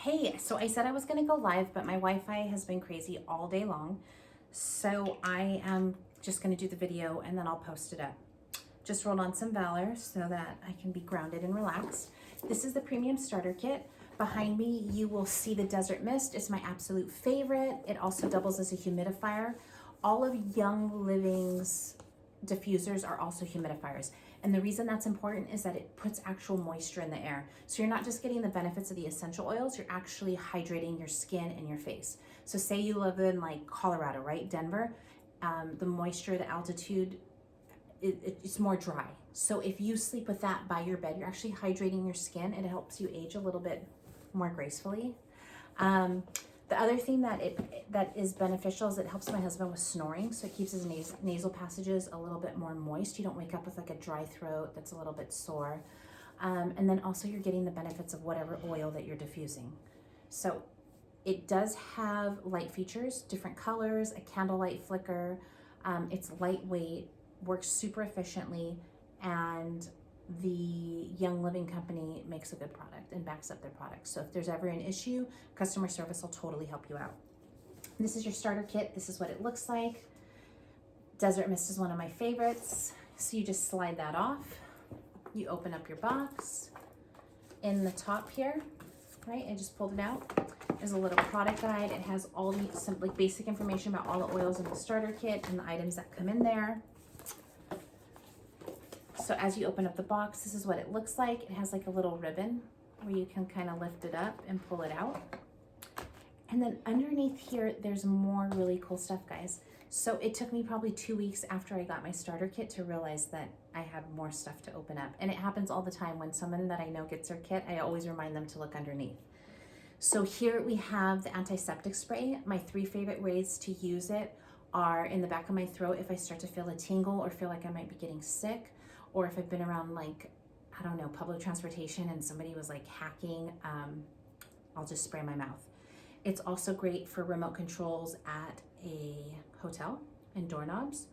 Hey, so I said I was gonna go live, but my Wi-Fi has been crazy all day long. So I am just gonna do the video and then I'll post it up. Just rolled on some Valor so that I can be grounded and relaxed. This is the premium starter kit. Behind me, you will see the Desert Mist. It's my absolute favorite. It also doubles as a humidifier. All of Young Living's diffusers are also humidifiers. And the reason that's important is that it puts actual moisture in the air. So you're not just getting the benefits of the essential oils, you're actually hydrating your skin and your face. So say you live in like Colorado, right? Denver, the moisture, the altitude, it's more dry. So if you sleep with that by your bed, you're actually hydrating your skin. It helps you age a little bit more gracefully. The other thing that is beneficial is it helps my husband with snoring, so it keeps his nasal passages a little bit more moist. You don't wake up with like a dry throat that's a little bit sore. And then also you're getting the benefits of whatever oil that you're diffusing. So it does have light features, different colors, a candlelight flicker. It's lightweight, works super efficiently, and the Young Living company makes a good product and backs up their products. So if there's ever an issue, customer service will totally help you out. This is your starter kit. This is what it looks like. Desert Mist is one of my favorites. So you just slide that off. You open up your box. In the top here, right, I just pulled it out. There's a little product guide. It has all the some like basic information about all the oils in the starter kit and the items that come in there. So as you open up the box, this is what it looks like. It has like a little ribbon where you can kind of lift it up and pull it out. And then underneath here, there's more really cool stuff, guys. So it took me probably 2 weeks after I got my starter kit to realize that I had more stuff to open up. And it happens all the time. When someone that I know gets their kit, I always remind them to look underneath. So here we have the antiseptic spray. My 3 favorite ways to use it are in the back of my throat if I start to feel a tingle or feel like I might be getting sick, or if I've been around like, I don't know, public transportation and somebody was like hacking, I'll just spray my mouth. It's also great for remote controls at a hotel and doorknobs.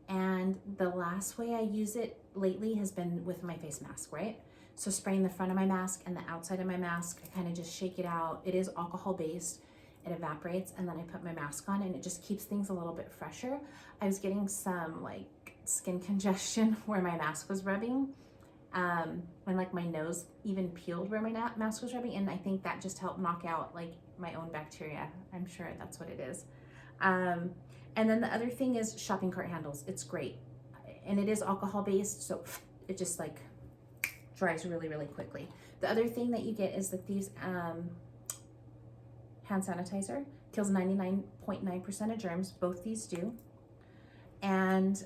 And the last way I use it lately has been with my face mask, right? So spraying the front of my mask and the outside of my mask, I kind of just shake it out. It is alcohol based, it evaporates, and then I put my mask on and it just keeps things a little bit fresher. I was getting some like skin congestion where my mask was rubbing, when like my nose even peeled where my mask was rubbing, and I think that just helped knock out like my own bacteria. I'm sure that's what it is. And then the other thing is shopping cart handles. It's great, and it is alcohol based, so it just like dries really, really quickly. The other thing that you get is the Thieves hand sanitizer. Kills 99.9% of germs. Both these do. And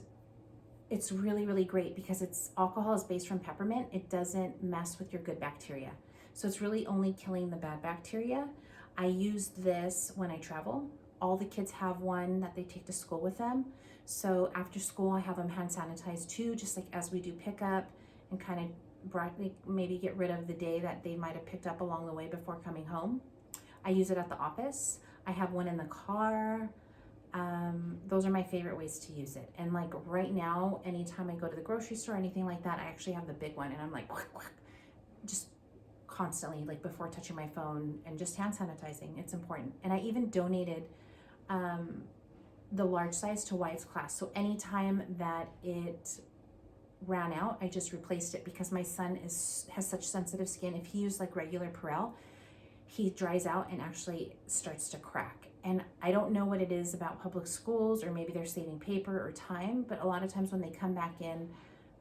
it's really, really great because alcohol is based from peppermint. It doesn't mess with your good bacteria. So it's really only killing the bad bacteria. I use this when I travel. All the kids have one that they take to school with them. So after school, I have them hand sanitized too, just like as we do pickup, and kind of maybe get rid of the day that they might have picked up along the way before coming home. I use it at the office. I have one in the car. Those are my favorite ways to use it. And like right now, anytime I go to the grocery store or anything like that, I actually have the big one, and I'm like, just constantly, like before touching my phone, and just hand sanitizing. It's important. And I even donated the large size to Wyatt's class. So anytime that it ran out, I just replaced it, because my son has such sensitive skin. If he used like regular Purell, he dries out and actually starts to crack. And I don't know what it is about public schools, or maybe they're saving paper or time, but a lot of times when they come back in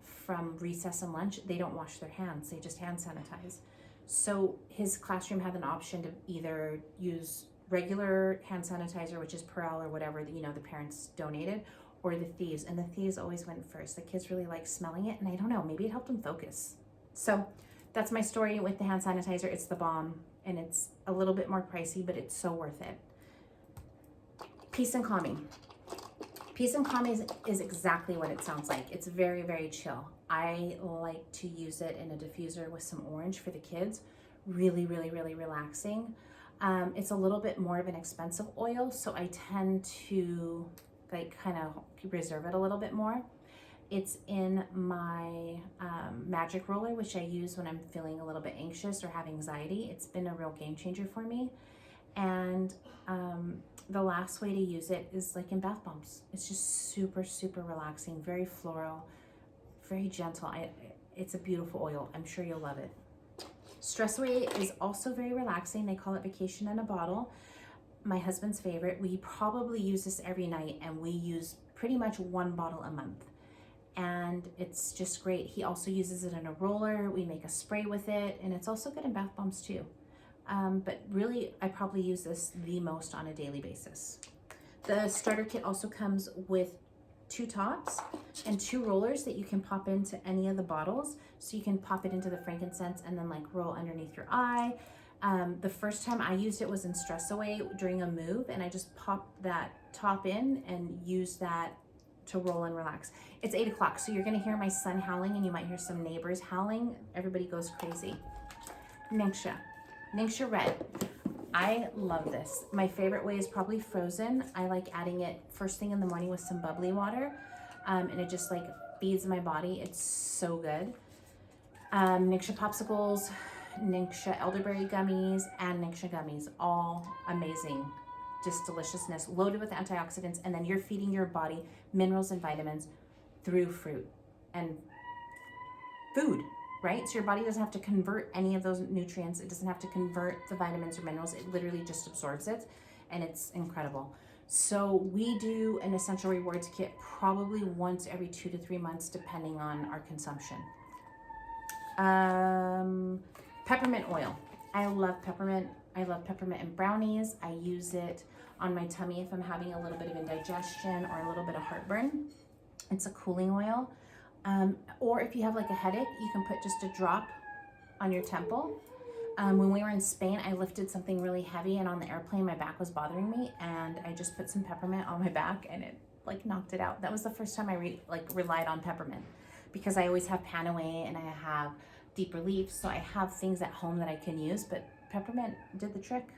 from recess and lunch, they don't wash their hands. They just hand sanitize. So his classroom had an option to either use regular hand sanitizer, which is Purell or whatever, the parents donated, or the Thieves. And the Thieves always went first. The kids really like smelling it, and I don't know, maybe it helped them focus. So that's my story with the hand sanitizer. It's the bomb, and it's a little bit more pricey, but it's so worth it. Peace and Calming. Peace and Calming is exactly what it sounds like. It's very, very chill. I like to use it in a diffuser with some orange for the kids. Really, really, really relaxing. It's a little bit more of an expensive oil, so I tend to like kind of reserve it a little bit more. It's in my magic roller, which I use when I'm feeling a little bit anxious or have anxiety. It's been a real game changer for me. And the last way to use it is like in bath bombs. It's just super, super relaxing, very floral, very gentle. It's a beautiful oil. I'm sure you'll love it. Stress Away is also very relaxing. They call it Vacation in a Bottle. My husband's favorite. We probably use this every night, and we use pretty much 1 bottle a month. And it's just great. He also uses it in a roller. We make a spray with it, and it's also good in bath bombs too. But really, I probably use this the most on a daily basis. The starter kit also comes with 2 tops and 2 rollers that you can pop into any of the bottles. So you can pop it into the frankincense and then like roll underneath your eye. The first time I used it was in Stress Away during a move, and I just popped that top in and used that to roll and relax. It's 8 o'clock, so you're gonna hear my son howling, and you might hear some neighbors howling. Everybody goes crazy. Ningxia Red. I love this. My favorite way is probably frozen. I like adding it first thing in the morning with some bubbly water, and it just like feeds my body. It's so good. Ningxia Popsicles, Ningxia Elderberry Gummies, and Ningxia Gummies. All amazing. Just deliciousness, loaded with antioxidants, and then you're feeding your body minerals and vitamins through fruit and food, right? So your body doesn't have to convert any of those nutrients. It doesn't have to convert the vitamins or minerals. It literally just absorbs it, and it's incredible. So we do an Essential Rewards kit probably once every 2 to 3 months, depending on our consumption. Peppermint oil. I love peppermint. I love peppermint in brownies. I use it on my tummy if I'm having a little bit of indigestion or a little bit of heartburn. It's a cooling oil. Or if you have like a headache, you can put just a drop on your temple. When we were in Spain, I lifted something really heavy, and on the airplane, my back was bothering me, and I just put some peppermint on my back, and it like knocked it out. That was the first time I relied on peppermint, because I always have Panaway and I have Deep Relief, so I have things at home that I can use, but peppermint did the trick.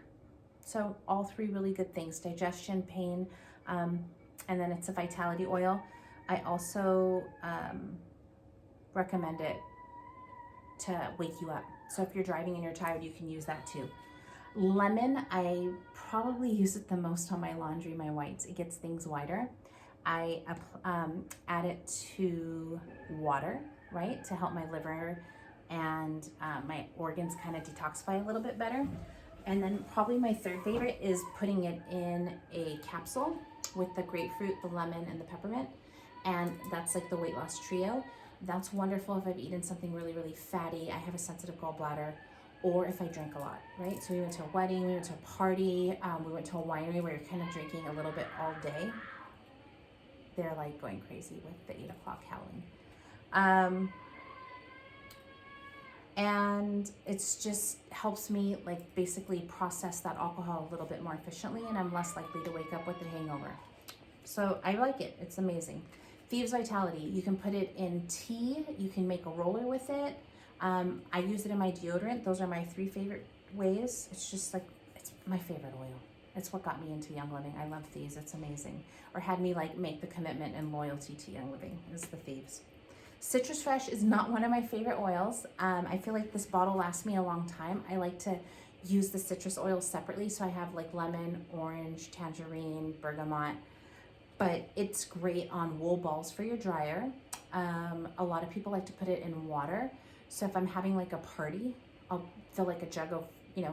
So all 3 really good things: digestion, pain, and then it's a vitality oil. I also recommend it to wake you up. So if you're driving and you're tired, you can use that too. Lemon, I probably use it the most on my laundry, my whites. It gets things whiter. I add it to water, right, to help my liver and my organs kind of detoxify a little bit better. And then probably my 3rd favorite is putting it in a capsule with the grapefruit, the lemon, and the peppermint. And that's like the weight loss trio. That's wonderful if I've eaten something really, really fatty, I have a sensitive gallbladder, or if I drink a lot, right? So we went to a wedding, we went to a party, we went to a winery where you're kind of drinking a little bit all day. They're like going crazy with the 8 o'clock howling. And it's just helps me like basically process that alcohol a little bit more efficiently, and I'm less likely to wake up with a hangover. So I like it, it's amazing. Thieves Vitality, you can put it in tea, you can make a roller with it. I use it in my deodorant. Those are my 3 favorite ways. It's just like, it's my favorite oil. It's what got me into Young Living. I love Thieves, it's amazing. Or had me like make the commitment and loyalty to Young Living, is the Thieves. Citrus Fresh is not one of my favorite oils. I feel like this bottle lasts me a long time. I like to use the citrus oils separately. So I have like lemon, orange, tangerine, bergamot. But it's great on wool balls for your dryer. A lot of people like to put it in water. So if I'm having like a party, I'll fill like a jug of,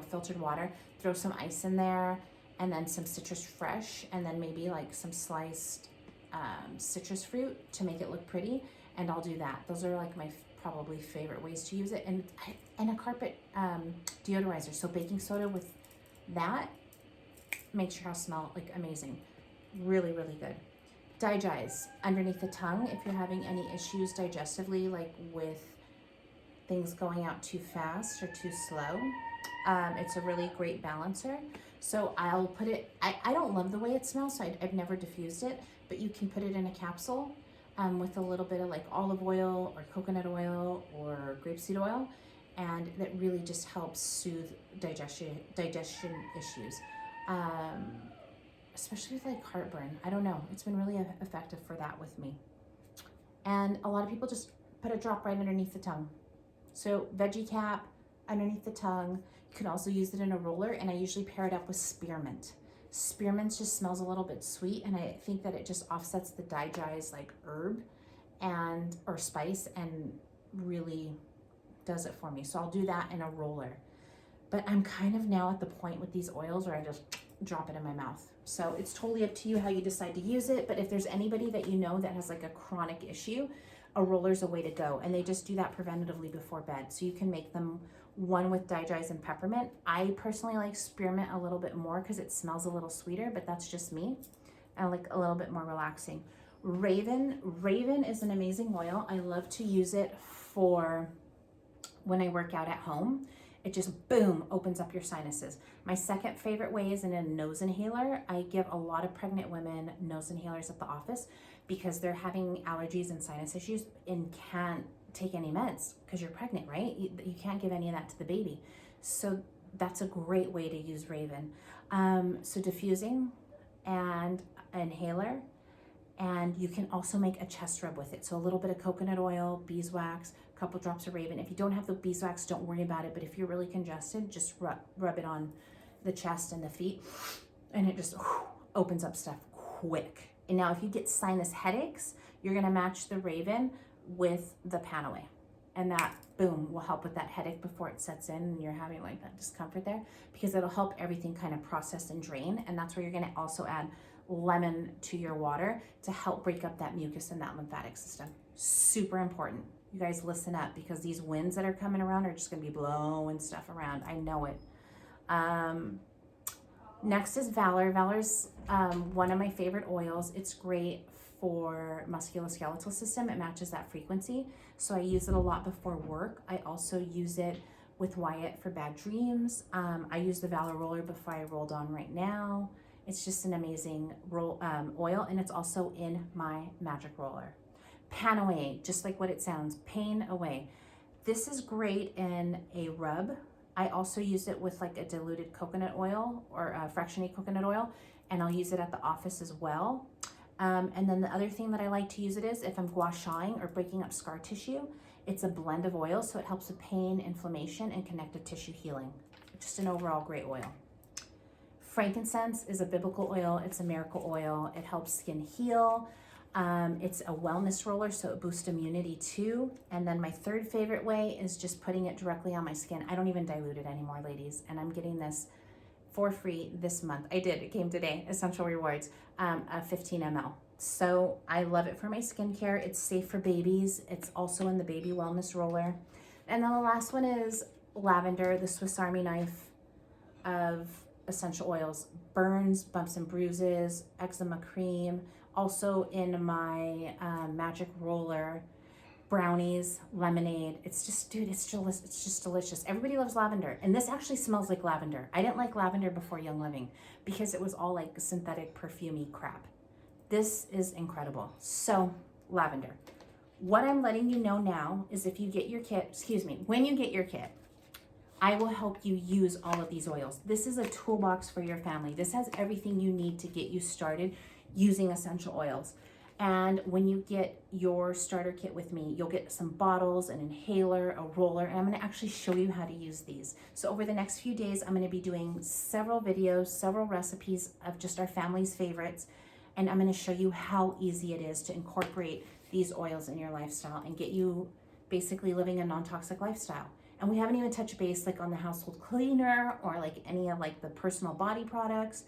filtered water, throw some ice in there, and then some Citrus Fresh, and then maybe like some sliced citrus fruit to make it look pretty. And I'll do that. Those are like my probably favorite ways to use it. And a carpet deodorizer. So baking soda with that makes your house smell like amazing. Really, really good. Digize underneath the tongue if you're having any issues digestively, like with things going out too fast or too slow. It's a really great balancer. So I'll put it, I don't love the way it smells, so I've never diffused it, but you can put it in a capsule with a little bit of like olive oil or coconut oil or grapeseed oil, and that really just helps soothe digestion issues. Especially with like heartburn. I don't know. It's been really effective for that with me. And a lot of people just put a drop right underneath the tongue. So veggie cap underneath the tongue. You can also use it in a roller, and I usually pair it up with spearmint. Spearmint just smells a little bit sweet, and I think that it just offsets the Daiji's like herb and or spice and really does it for me. So I'll do that in a roller. But I'm kind of now at the point with these oils where I just drop it in my mouth. So it's totally up to you how you decide to use it. But if there's anybody that you know that has like a chronic issue, a roller's a way to go. And they just do that preventatively before bed. So you can make them one with Daiji's and peppermint. I personally like spearmint a little bit more because it smells a little sweeter, but that's just me. I like a little bit more relaxing. Raven is an amazing oil. I love to use it for when I work out at home. It just, boom, opens up your sinuses. My second favorite way is in a nose inhaler. I give a lot of pregnant women nose inhalers at the office because they're having allergies and sinus issues and can't take any meds because you're pregnant, right? You can't give any of that to the baby. So that's a great way to use Raven. So diffusing and inhaler, and you can also make a chest rub with it. So a little bit of coconut oil, beeswax, a couple drops of Raven. If you don't have the beeswax, don't worry about it. But if you're really congested, just rub it on the chest and the feet, and it just opens up stuff quick. And now if you get sinus headaches, you're gonna match the Raven with the Panaway. And that, boom, will help with that headache before it sets in and you're having like that discomfort there, because it'll help everything kind of process and drain. And that's where you're gonna also add lemon to your water to help break up that mucus in that lymphatic system. Super important. You guys listen up, because these winds that are coming around are just gonna be blowing stuff around. I know it. Next is Valor. Valor's one of my favorite oils. It's great for musculoskeletal system. It matches that frequency. So I use it a lot before work. I also use it with Wyatt for bad dreams. I use the Valor roller before I rolled on right now. It's just an amazing oil, and it's also in my magic roller. Panaway, just like what it sounds, pain away. This is great in a rub. I also use it with like a diluted coconut oil or a fractionated coconut oil, and I'll use it at the office as well. And then the other thing that I like to use it is if I'm gua shaing or breaking up scar tissue. It's a blend of oils, so it helps with pain, inflammation, and connective tissue healing. Just an overall great oil. Frankincense is a biblical oil. It's a miracle oil. It helps skin heal. It's a wellness roller, so it boosts immunity too. And then my third favorite way is just putting it directly on my skin. I don't even dilute it anymore, ladies. And I'm getting this for free this month. I did, it came today, Essential Rewards, 15 ml. So I love it for my skincare. It's safe for babies. It's also in the baby wellness roller. And then the last one is lavender, the Swiss Army knife of essential oils. Burns, bumps and bruises, eczema cream. Also in my magic roller, brownies, lemonade. It's just, dude, it's just delicious. Everybody loves lavender. And this actually smells like lavender. I didn't like lavender before Young Living because it was all like synthetic perfumey crap. This is incredible. So lavender. What I'm letting you know now is if you get your kit, when you get your kit, I will help you use all of these oils. This is a toolbox for your family. This has everything you need to get you started using essential oils. And when you get your starter kit with me, you'll get some bottles, an inhaler, a roller, and I'm gonna actually show you how to use these. So over the next few days, I'm gonna be doing several videos, several recipes of just our family's favorites, and I'm gonna show you how easy it is to incorporate these oils in your lifestyle and get you basically living a non-toxic lifestyle. And we haven't even touched base like on the household cleaner or like any of like the personal body products.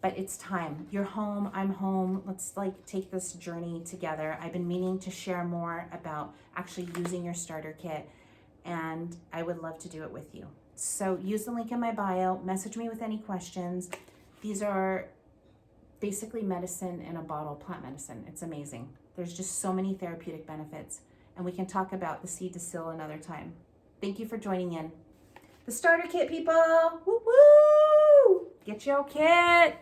But it's time. You're home, I'm home. Let's like take this journey together. I've been meaning to share more about actually using your starter kit, and I would love to do it with you. So use the link in my bio, message me with any questions. These are basically medicine in a bottle, plant medicine. It's amazing. There's just so many therapeutic benefits, and we can talk about the seed to seal another time. Thank you for joining in. The starter kit, people. Woo woo! Get your kit.